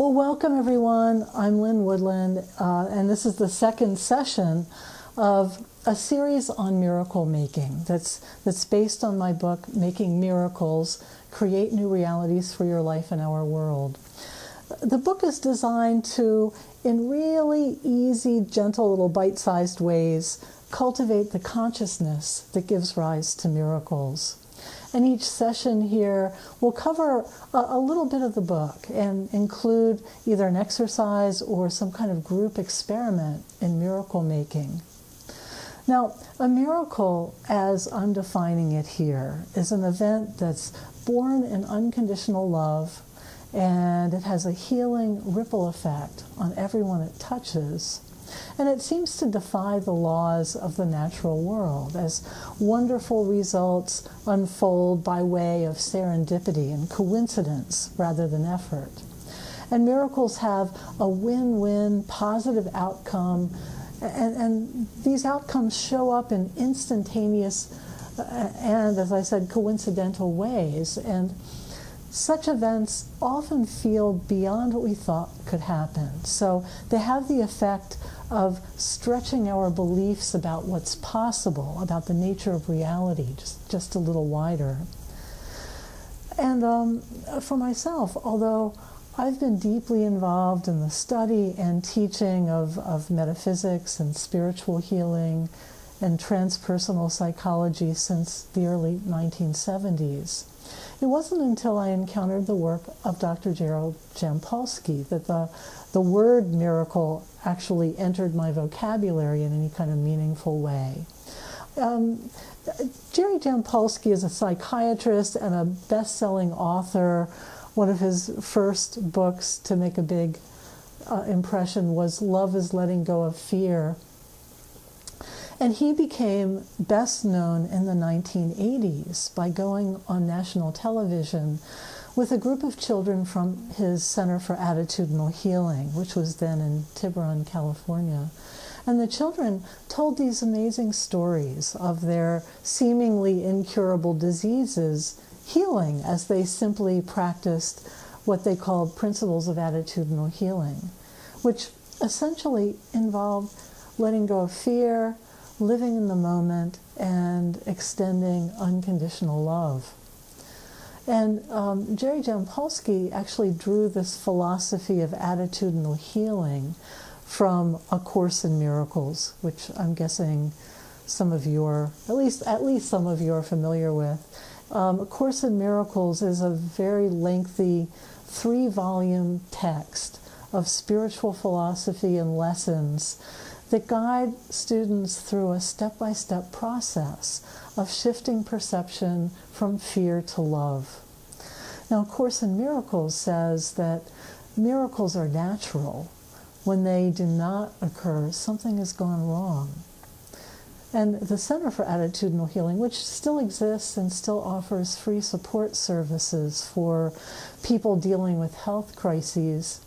Well, welcome everyone. I'm Lynn Woodland, and this is the second session of a series on miracle making that's based on my book, Making Miracles, Create New Realities for Your Life and Our World. The book is designed to, in really easy, gentle, little bite-sized ways, cultivate the consciousness that gives rise to miracles. And each session here will cover a little bit of the book and include either an exercise or some kind of group experiment in miracle making. Now, a miracle, as I'm defining it here, is an event that's born in unconditional love, and it has a healing ripple effect on everyone it touches. And it seems to defy the laws of the natural world as wonderful results unfold by way of serendipity and coincidence rather than effort. And miracles have a win-win positive outcome, and these outcomes show up in instantaneous and, as I said, coincidental ways. And such events often feel beyond what we thought could happen. So they have the effect of stretching our beliefs about what's possible, about the nature of reality, just a little wider. And for myself, although I've been deeply involved in the study and teaching of metaphysics and spiritual healing and transpersonal psychology since the early 1970s, it wasn't until I encountered the work of Dr. Gerald Jampolsky that the word miracle actually entered my vocabulary in any kind of meaningful way. Jerry Jampolsky is a psychiatrist and a best-selling author. One of his first books to make a big impression was Love is Letting Go of Fear. And he became best known in the 1980s by going on national television with a group of children from his Center for Attitudinal Healing, which was then in Tiburon, California. And the children told these amazing stories of their seemingly incurable diseases healing as they simply practiced what they called principles of attitudinal healing, which essentially involved letting go of fear, living in the moment, and extending unconditional love. And Jerry Jampolsky actually drew this philosophy of attitudinal healing from A Course in Miracles, which I'm guessing some of you are, at least some of you are familiar with. A Course in Miracles is a very lengthy 3-volume text of spiritual philosophy and lessons that guide students through a step-by-step process of shifting perception from fear to love. Now, A Course in Miracles says that miracles are natural. When they do not occur, something has gone wrong. And the Center for Attitudinal Healing, which still exists and still offers free support services for people dealing with health crises,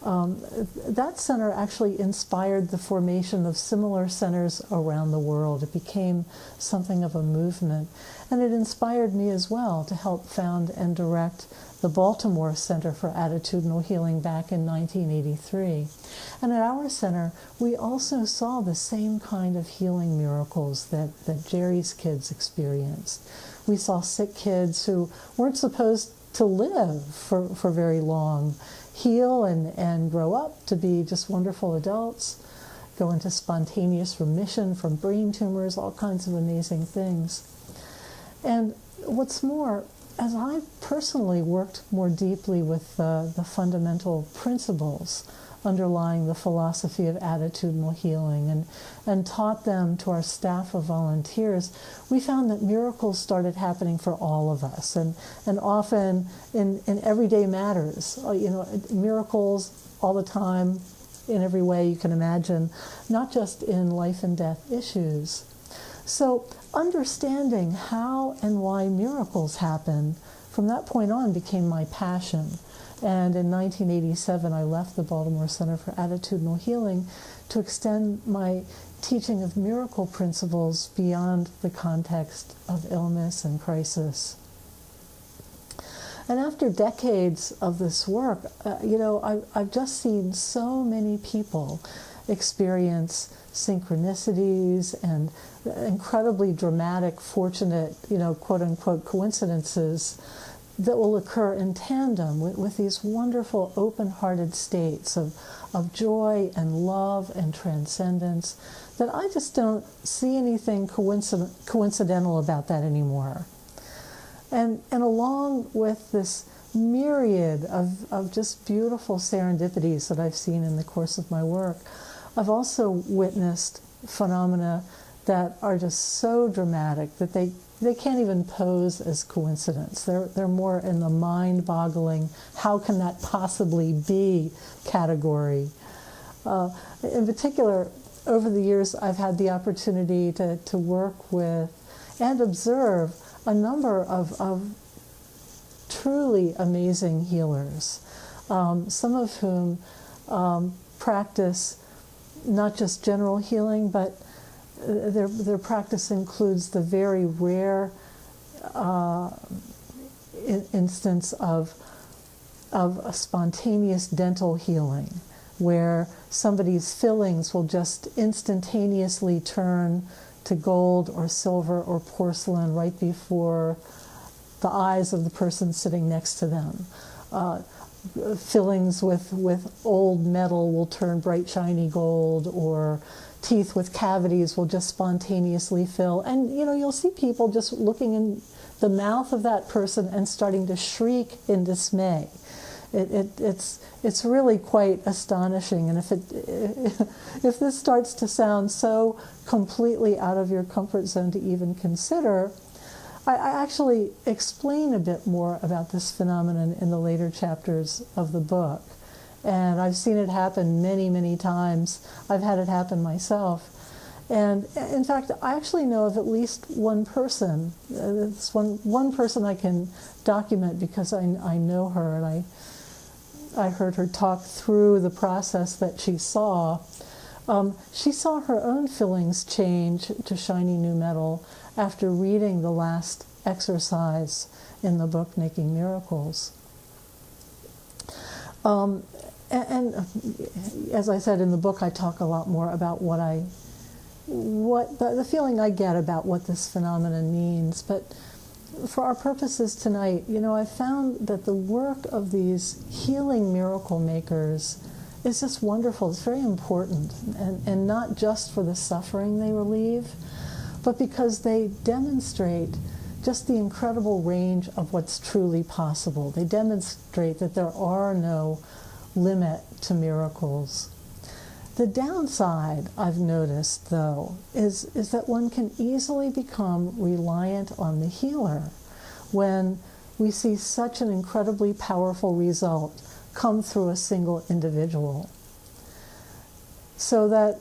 that center actually inspired the formation of similar centers around the world. It became something of a movement. And it inspired me as well to help found and direct the Baltimore Center for Attitudinal Healing back in 1983. And at our center, we also saw the same kind of healing miracles that Jerry's kids experienced. We saw sick kids who weren't supposed to live for very long heal and grow up to be just wonderful adults, go into spontaneous remission from brain tumors, all kinds of amazing things. And what's more, as I personally worked more deeply with the fundamental principles underlying the philosophy of attitudinal healing and taught them to our staff of volunteers, we found that miracles started happening for all of us, and often in everyday matters. Miracles all the time, in every way you can imagine, not just in life and death issues. So understanding how and why miracles happen from that point on became my passion. And in 1987, I left the Baltimore Center for Attitudinal Healing to extend my teaching of miracle principles beyond the context of illness and crisis. And after decades of this work, I've just seen so many people experience synchronicities and incredibly dramatic, fortunate, quote unquote, coincidences that will occur in tandem with these wonderful open-hearted states of joy and love and transcendence, that I just don't see anything coincidental about that anymore. And along with this myriad of just beautiful serendipities that I've seen in the course of my work, I've also witnessed phenomena that are just so dramatic that they can't even pose as coincidence. They're more in the mind-boggling, how can that possibly be category. In particular, over the years, I've had the opportunity to work with and observe a number of truly amazing healers, some of whom practice not just general healing, but their practice includes the very rare instance of a spontaneous dental healing, where somebody's fillings will just instantaneously turn to gold or silver or porcelain right before the eyes of the person sitting next to them. Fillings with old metal will turn bright shiny gold, or teeth with cavities will just spontaneously fill. And you'll see people just looking in the mouth of that person and starting to shriek in dismay. It's really quite astonishing. And if this starts to sound so completely out of your comfort zone to even consider, I actually explain a bit more about this phenomenon in the later chapters of the book. And I've seen it happen many, many times. I've had it happen myself. And in fact, I actually know of at least one person. It's one person I can document because I know her, and I heard her talk through the process that she saw. She saw her own fillings change to shiny new metal after reading the last exercise in the book, Making Miracles. And as I said in the book, I talk a lot more about the feeling I get about what this phenomenon means. But for our purposes tonight, I found that the work of these healing miracle makers is just wonderful. It's very important, and not just for the suffering they relieve, but because they demonstrate just the incredible range of what's truly possible. They demonstrate that there are no limit to miracles. The downside, I've noticed, though, is that one can easily become reliant on the healer when we see such an incredibly powerful result come through a single individual. So that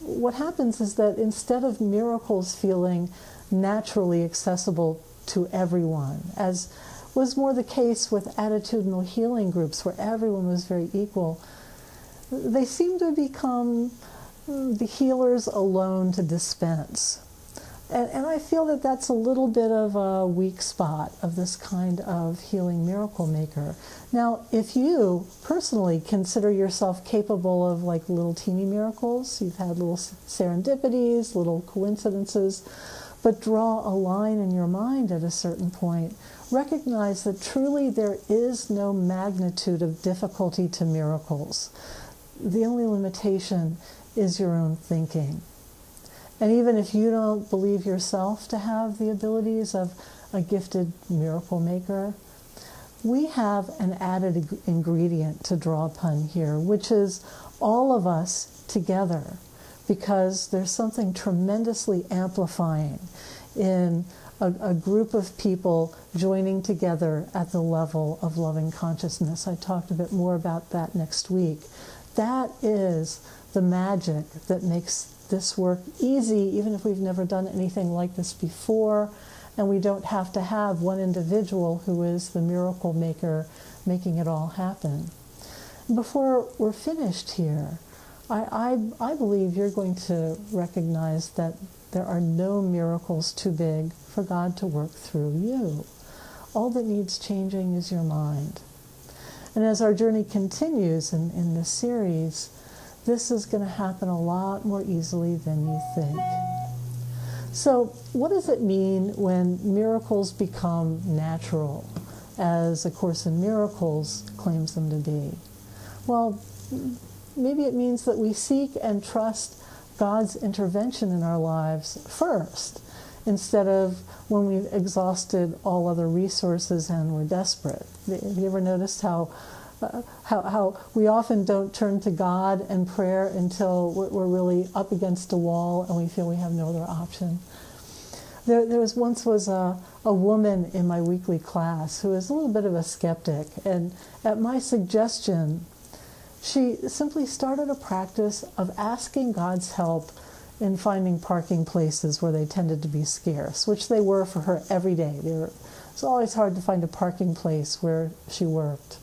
what happens is that instead of miracles feeling naturally accessible to everyone, as was more the case with attitudinal healing groups where everyone was very equal, they seem to become the healers alone to dispense. And I feel that that's a little bit of a weak spot of this kind of healing miracle maker. Now, if you personally consider yourself capable of like little teeny miracles, you've had little serendipities, little coincidences, but draw a line in your mind at a certain point, recognize that truly there is no magnitude of difficulty to miracles. The only limitation is your own thinking. And even if you don't believe yourself to have the abilities of a gifted miracle maker, we have an added ingredient to draw upon here, which is all of us together, because there's something tremendously amplifying in a group of people joining together at the level of loving consciousness. I talked a bit more about that next week. That is the magic that makes this work easy, even if we've never done anything like this before, and we don't have to have one individual who is the miracle maker making it all happen. Before we're finished here, I believe you're going to recognize that there are no miracles too big for God to work through you. All that needs changing is your mind. And as our journey continues in this series, this is going to happen a lot more easily than you think. So what does it mean when miracles become natural, as A Course in Miracles claims them to be? Well, maybe it means that we seek and trust God's intervention in our lives first, instead of when we've exhausted all other resources and we're desperate. Have you ever noticed how we often don't turn to God and prayer until we're really up against a wall and we feel we have no other option? There was once a woman in my weekly class who was a little bit of a skeptic, and at my suggestion, she simply started a practice of asking God's help in finding parking places where they tended to be scarce, which they were for her every day. It was always hard to find a parking place where she worked.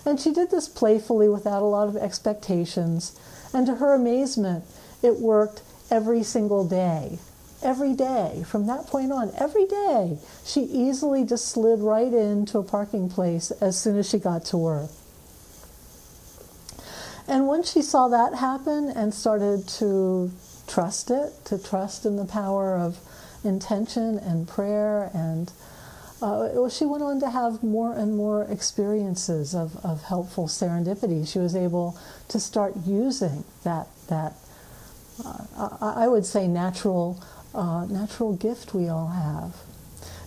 And she did this playfully without a lot of expectations, and to her amazement, it worked every single day. Every day, from that point on, every day, she easily just slid right into a parking place as soon as she got to work. And once she saw that happen and started to trust it, to trust in the power of intention and prayer, and she went on to have more and more experiences of helpful serendipity. She was able to start using that I would say natural gift we all have.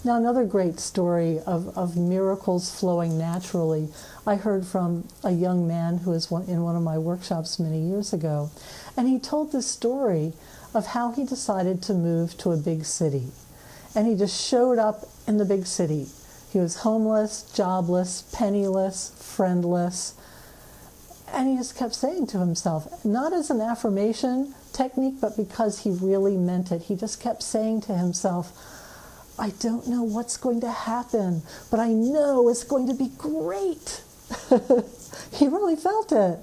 Now, another great story of miracles flowing naturally, I heard from a young man who was in one of my workshops many years ago, and he told this story of how he decided to move to a big city. And he just showed up in the big city. He was homeless, jobless, penniless, friendless, and he just kept saying to himself, not as an affirmation technique, but because he really meant it. He just kept saying to himself, I don't know what's going to happen, but I know it's going to be great. He really felt it.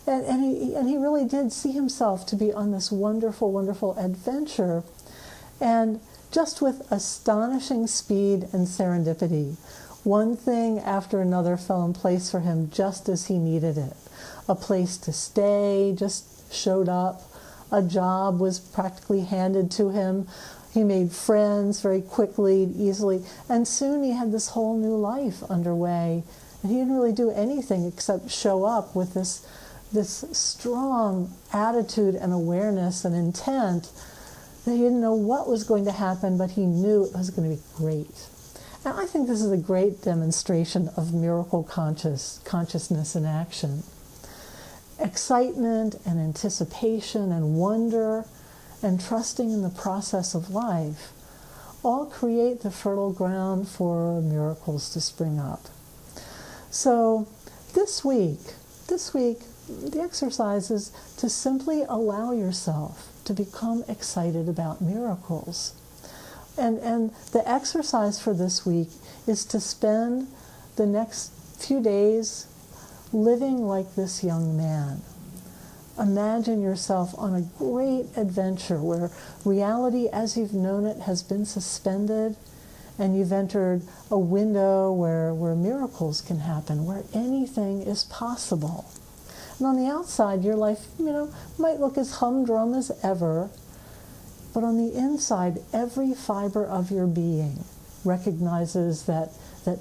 And he really did see himself to be on this wonderful, wonderful adventure. And just with astonishing speed and serendipity, one thing after another fell in place for him just as he needed it. A place to stay just showed up. A job was practically handed to him. He made friends very quickly, easily, and soon he had this whole new life underway. And he didn't really do anything except show up with this strong attitude and awareness and intent that he didn't know what was going to happen, but he knew it was going to be great. And I think this is a great demonstration of miracle consciousness in action. Excitement and anticipation and wonder and trusting in the process of life all create the fertile ground for miracles to spring up. So this week, the exercise is to simply allow yourself to become excited about miracles. And the exercise for this week is to spend the next few days living like this young man. Imagine yourself on a great adventure where reality as you've known it has been suspended, and you've entered a window where miracles can happen, where anything is possible. And on the outside, your life, might look as humdrum as ever, but on the inside, every fiber of your being recognizes that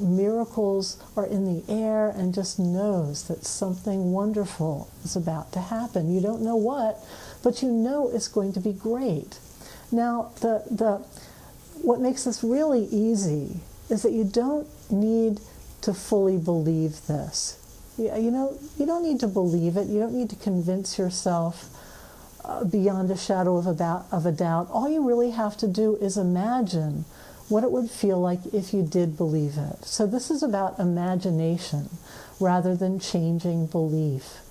miracles are in the air and just knows that something wonderful is about to happen. You don't know what, but you know it's going to be great. Now, what makes this really easy is that you don't need to fully believe this. You don't need to believe it. You don't need to convince yourself beyond a shadow of a doubt. All you really have to do is imagine what it would feel like if you did believe it. So this is about imagination rather than changing belief.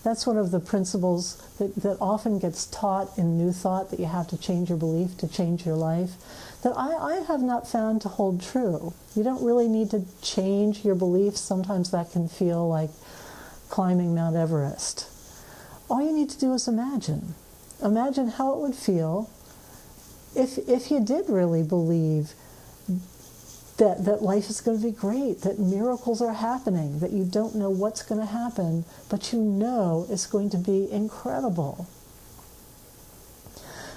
That's one of the principles that often gets taught in New Thought, that you have to change your belief to change your life, that I have not found to hold true. You don't really need to change your beliefs. Sometimes that can feel like climbing Mount Everest. All you need to do is imagine. Imagine how it would feel if you did really believe that life is going to be great, that miracles are happening, that you don't know what's going to happen, but you know it's going to be incredible.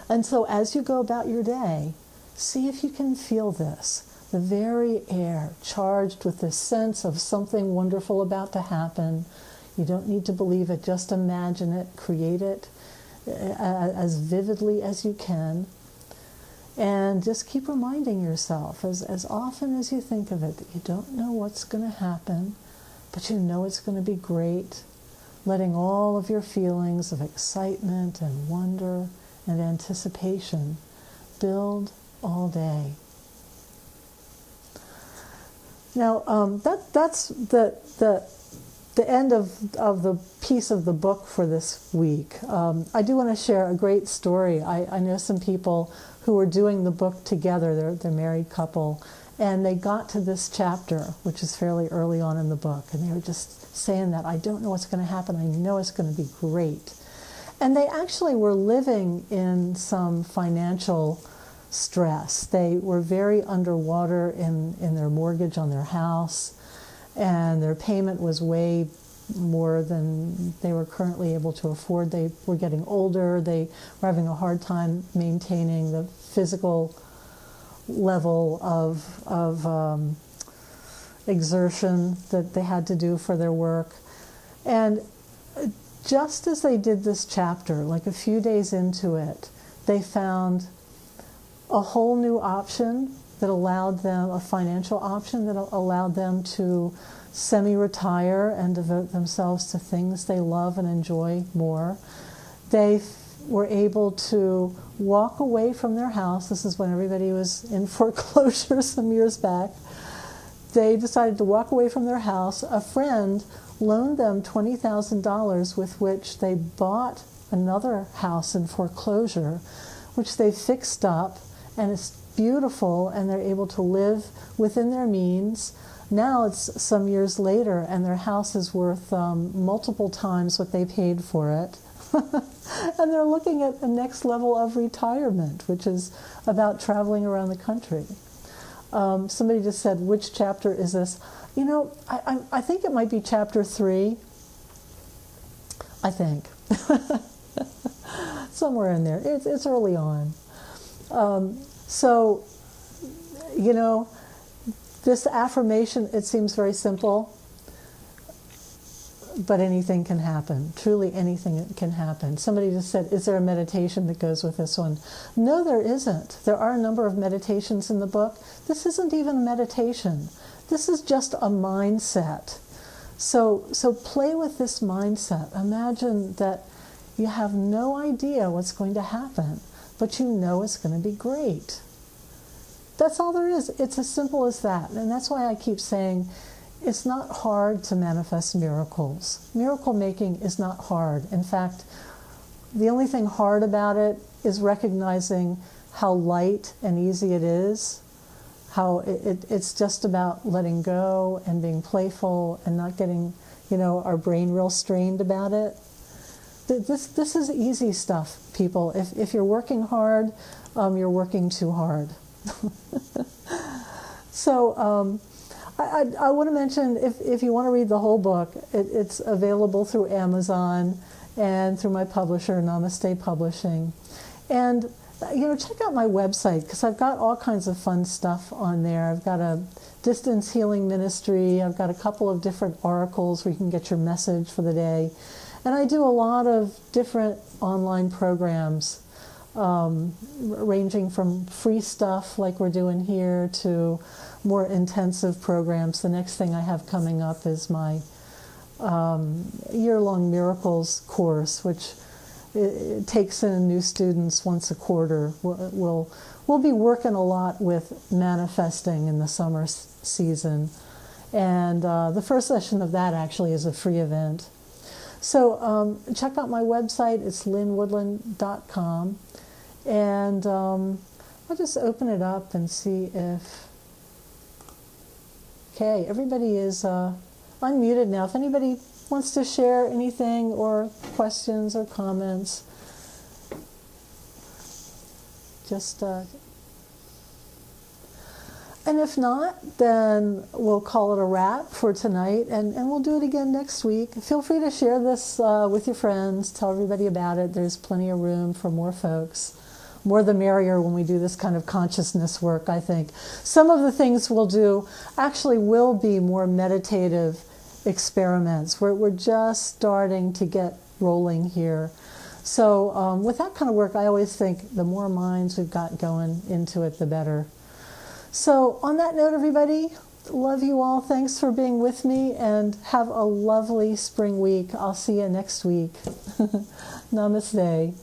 And so as you go about your day, see if you can feel this, the very air charged with this sense of something wonderful about to happen. You don't need to believe it, just imagine it, create it as vividly as you can. And just keep reminding yourself as often as you think of it that you don't know what's going to happen, but you know it's going to be great. Letting all of your feelings of excitement and wonder and anticipation build all day. Now, that's the end of the piece of the book for this week. I do want to share a great story. I know some people who were doing the book together. They're a married couple, and they got to this chapter, which is fairly early on in the book, and they were just saying that, I don't know what's going to happen. I know it's going to be great. And they actually were living in some financial stress. They were very underwater in their mortgage on their house, and their payment was way more than they were currently able to afford. They were getting older. They were having a hard time maintaining the physical level of exertion that they had to do for their work. And just as they did this chapter, like a few days into it, they found a whole new option that allowed them, a financial option that allowed them to semi-retire and devote themselves to things they love and enjoy more. They were able to walk away from their house. This is when everybody was in foreclosure some years back. They decided to walk away from their house. A friend loaned them $20,000 with which they bought another house in foreclosure, which they fixed up, and it's beautiful, and they're able to live within their means. Now it's some years later, and their house is worth multiple times what they paid for it. And they're looking at the next level of retirement, which is about traveling around the country. Somebody just said, which chapter is this? You know, I think it might be chapter 3. I think. Somewhere in there. It's early on. So, you know, this affirmation, it seems very simple, but anything can happen. Truly anything can happen. Somebody just said, is there a meditation that goes with this one? No, there isn't. There are a number of meditations in the book. This isn't even a meditation. This is just a mindset. So play with this mindset. Imagine that you have no idea what's going to happen, but you know it's going to be great. That's all there is. It's as simple as that. And that's why I keep saying it's not hard to manifest miracles. Miracle making is not hard. In fact, the only thing hard about it is recognizing how light and easy it is, how it's just about letting go and being playful and not getting, our brain real strained about it. This is easy stuff, people. If you're working hard, you're working too hard. So I want to mention, if you want to read the whole book, it's available through Amazon and through my publisher, Namaste Publishing. And check out my website, because I've got all kinds of fun stuff on there. I've got a distance healing ministry. I've got a couple of different oracles where you can get your message for the day. And I do a lot of different online programs, ranging from free stuff like we're doing here to more intensive programs. The next thing I have coming up is my year-long miracles course, which it takes in new students once a quarter. We'll be working a lot with manifesting in the summer season, and the first session of that actually is a free event. So check out my website. It's lynnwoodland.com, and I'll just open it up and see if... Okay, everybody is unmuted now. If anybody wants to share anything or questions or comments, just... And if not, then we'll call it a wrap for tonight, and we'll do it again next week. Feel free to share this with your friends. Tell everybody about it. There's plenty of room for more folks. More the merrier when we do this kind of consciousness work, I think. Some of the things we'll do actually will be more meditative experiments. We're just starting to get rolling here. So with that kind of work, I always think the more minds we've got going into it, the better. So on that note, everybody, love you all. Thanks for being with me, and have a lovely spring week. I'll see you next week. Namaste.